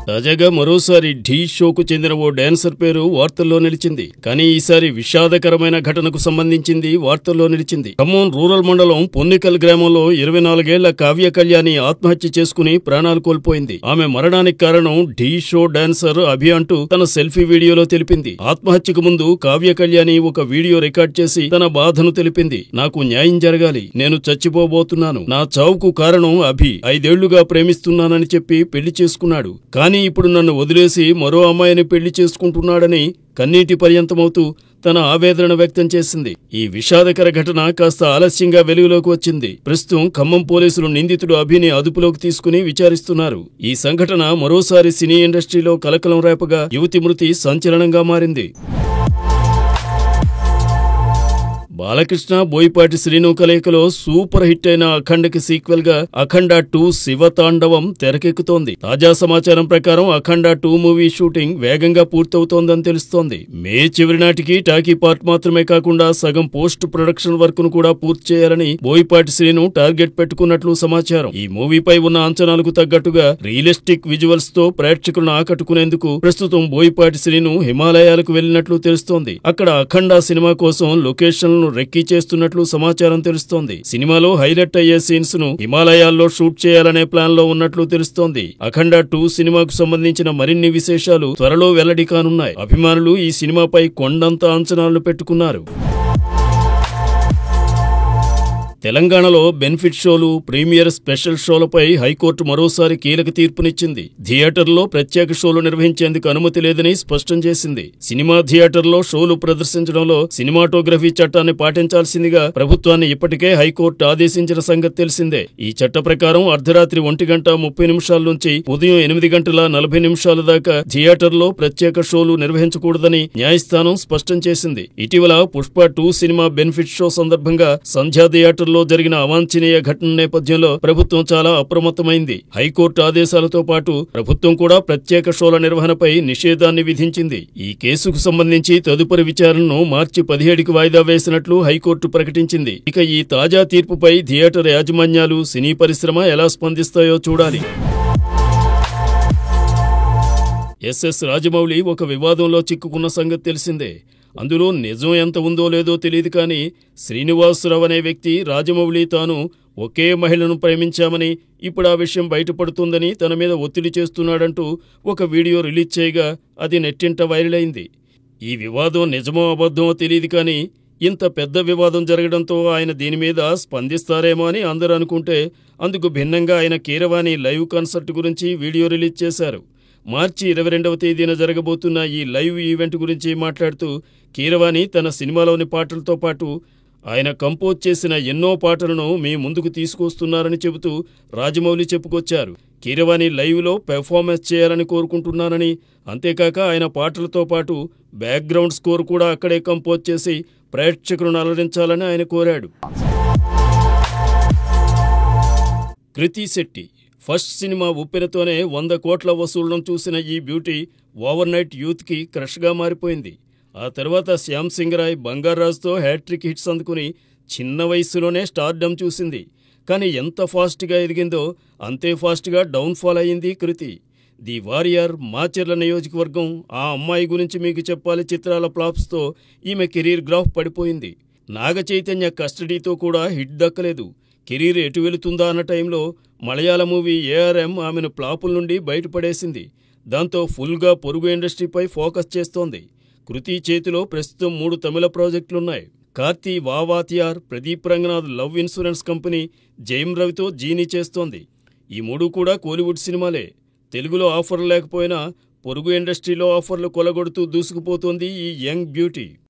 తాజాగా మరోసారి ఢీ షోకు చెందిన ఓ డాన్సర్ పేరు వార్తల్లో నిలిచింది. కానీ ఈసారి విషాదకరమైన ఘటనకు సంబంధించింది వార్తల్లో నిలిచింది. ఖమ్మం రూరల్ మండలం పొన్నికల్ గ్రామంలో 24 ఏళ్ల కావ్య కళ్యాణి ఆత్మహత్య చేసుకుని ప్రాణాలు కోల్పోయింది. ఆమె మరణానికి కారణం ఢీ షో డాన్సర్ అభి అంటూ తన సెల్ఫీ వీడియోలో తెలిపింది. ఆత్మహత్యకు ముందు కావ్య కళ్యాణి ఒక వీడియో రికార్డ్ చేసి తన బాధను తెలిపింది. నాకు న్యాయం జరగాలి, నేను చచ్చిపోబోతున్నాను, నా చావుకు కారణం అభి, 5 ఏళ్లుగా ప్రేమిస్తున్నానని చెప్పి పెళ్లి చేసుకున్నాడు. కానీ ఇప్పుడు నన్ను వదిలేసి మరో అమ్మాయిని పెళ్లి చేసుకుంటున్నాడని కన్నీటి పర్యంతమవుతూ తన ఆవేదన వ్యక్తం చేసింది. ఈ విషాదకర ఘటన కాస్త ఆలస్యంగా వెలుగులోకి వచ్చింది. ప్రస్తుతం ఖమ్మం పోలీసులు నిందితుడు అభిని అదుపులోకి తీసుకుని విచారిస్తున్నారు. ఈ సంఘటన మరోసారి సినీ ఇండస్ట్రీలో కలకలం రేపగా యువతి మృతి సంచలనంగా మారింది. బాలకృష్ణ బోయపాటి శ్రీను కలయికలో సూపర్ హిట్ అయిన అఖండకి సీక్వెల్ గా అఖండ 2 శివతాండవం తెరకెక్కుతోంది. తాజా సమాచారం ప్రకారం అఖండ 2 మూవీ షూటింగ్ వేగంగా పూర్తవుతోందని తెలుస్తోంది. మే చివరి నాటికి టాకీ పార్ట్ మాత్రమే కాకుండా సగం పోస్ట్ ప్రొడక్షన్ వర్క్ ను కూడా పూర్తి చేయాలని బోయపాటి శ్రీను టార్గెట్ పెట్టుకున్నట్లు సమాచారం. ఈ మూవీపై ఉన్న అంచనాలకు తగ్గట్టుగా రియలిస్టిక్ విజువల్స్ తో ప్రేక్షకులను ఆకట్టుకునేందుకు ప్రస్తుతం బోయపాటి శ్రీను హిమాలయాలకు వెళ్లినట్లు తెలుస్తోంది. అక్కడ అఖండ సినిమా కోసం లొకేషన్లను రెక్కీ చేస్తున్నట్లు సమాచారం తెలుస్తోంది. సినిమాలో హైలైట్ అయ్యే సీన్స్ ను హిమాలయాల్లో షూట్ చేయాలనే ప్లాన్ లో ఉన్నట్లు తెలుస్తోంది. అఖండ 2 సినిమాకు సంబంధించిన మరిన్ని విశేషాలు త్వరలో వెల్లడి కానున్నాయి. అభిమానులు ఈ సినిమాపై కొండంత అంచనాలను పెట్టుకున్నారు. తెలంగాణలో బెనిఫిట్ షోలు, ప్రీమియర్ స్పెషల్ షోలపై హైకోర్టు మరోసారి కీలక తీర్పునిచ్చింది. థియేటర్లో ప్రత్యేక షోలు నిర్వహించేందుకు అనుమతి లేదని స్పష్టం చేసింది. సినిమా థియేటర్లో షోలు ప్రదర్శించడంలో సినిమాటోగ్రఫీ చట్టాన్ని పాటించాల్సిందిగా ప్రభుత్వాన్ని ఇప్పటికే హైకోర్టు ఆదేశించిన సంగతి తెలిసిందే. ఈ చట్ట ప్రకారం అర్ధరాత్రి 1:30 నుంచి ఉదయం 8:40 దాకా థియేటర్లో ప్రత్యేక షోలు నిర్వహించకూడదని న్యాయస్థానం స్పష్టం చేసింది. ఇటీవల పుష్ప 2 సినిమా బెనిఫిట్ షో సందర్భంగా సంధ్యా థియేటర్ జరిగిన అవాంఛనీయ ఘటన నేపథ్యంలో ప్రభుత్వం చాలా అప్రమత్తమైంది. హైకోర్టు ఆదేశాలతో పాటు ప్రభుత్వం కూడా ప్రత్యేక షోల నిర్వహణపై నిషేధాన్ని విధించింది. ఈ కేసుకు సంబంధించి తదుపరి విచారణను మార్చి 17కి వాయిదా వేసినట్లు హైకోర్టు ప్రకటించింది. ఇక ఈ తాజా తీర్పుపై థియేటర్ యాజమాన్యాలు, సినీ పరిశ్రమ ఎలా స్పందిస్తాయో చూడాలి. ఎస్ఎస్ రాజమౌళి ఒక వివాదంలో చిక్కుకున్న సంగతి తెలిసిందే. అందులో నిజం ఎంత ఉందో లేదో తెలియదు కానీ శ్రీనివాసరావు అనే వ్యక్తి రాజమౌళి తాను ఒకే మహిళను ప్రేమించామని, ఇప్పుడు ఆ విషయం బయటపడుతుందని తన మీద ఒత్తిడి చేస్తున్నాడంటూ ఒక వీడియో రిలీజ్ చేయగా అది నెట్టింట వైరల్ అయింది. ఈ వివాదం నిజమో అబద్ధమో తెలియదు కానీ ఇంత పెద్ద వివాదం జరగడంతో ఆయన దీని మీద స్పందిస్తారేమో అని అందరూ అనుకుంటే అందుకు భిన్నంగా ఆయన కీరవాణి లైవ్ కాన్సర్ట్ గురించి వీడియో రిలీజ్ చేశారు. మార్చి 22వ తేదీన జరగబోతున్న ఈ లైవ్ ఈవెంట్ గురించి మాట్లాడుతూ కీరవాణి తన సినిమాలోని పాటలతో పాటు ఆయన కంపోజ్ చేసిన ఎన్నో పాటలను మీ ముందుకు తీసుకొస్తున్నారని చెబుతూ రాజమౌళి చెప్పుకొచ్చారు. కీరవాణి లైవ్లో పెర్ఫార్మెన్స్ చేయాలని కోరుకుంటున్నానని, అంతేకాక ఆయన పాటలతో పాటు బ్యాక్గ్రౌండ్ స్కోర్ కూడా అక్కడే కంపోజ్ చేసి ప్రేక్షకులను అలరించాలని ఆయన కోరాడు. కృతి శెట్టి ఫస్ట్ సినిమా ఉప్పెనతోనే 100 కోట్ల వసూళ్లను చూసిన ఈ బ్యూటీ ఓవర్ నైట్ యూత్కి క్రష్గా మారిపోయింది. ఆ తర్వాత శ్యామ్ సింగ్ రాయ్, బంగారాజ్తో హ్యాట్రిక్ హిట్స్ అందుకుని చిన్న వయస్సులోనే స్టార్డమ్ చూసింది. కానీ ఎంత ఫాస్ట్గా ఎదిగిందో అంతే ఫాస్ట్గా డౌన్ఫాల్ అయ్యింది కృతి. ది వారియర్, మాచర్ల నియోజకవర్గం, ఆ అమ్మాయి గురించి మీకు చెప్పాలి చిత్రాల ఫ్లాప్స్తో ఈమె కెరీర్ గ్రాఫ్ పడిపోయింది. నాగ చైతన్య కస్టడీతో కూడా హిట్ దక్కలేదు. కెరీర్ ఎటు వెళుతుందా అన్న టైంలో మలయాళ మూవీ ఏఆర్ఎం ఆమెను ప్లాపుల నుండి బయటపడేసింది. దాంతో ఫుల్గా పొరుగు ఇండస్ట్రీపై ఫోకస్ చేస్తోంది. కృతి చేతిలో ప్రస్తుతం 3 తమిళ ప్రాజెక్టులున్నాయి. Karthi Vaa Vaathiyar, Pradeep Ranganath love insurance company, Jayam రవితో జీనీ చేస్తోంది. ఈ 3 కూడా కోలీవుడ్ సినిమాలే. తెలుగులో ఆఫర్లు లేకపోయినా పొరుగు ఇండస్ట్రీలో ఆఫర్లు కొలగొడుతూ దూసుకుపోతోంది ఈ యంగ్ బ్యూటీ.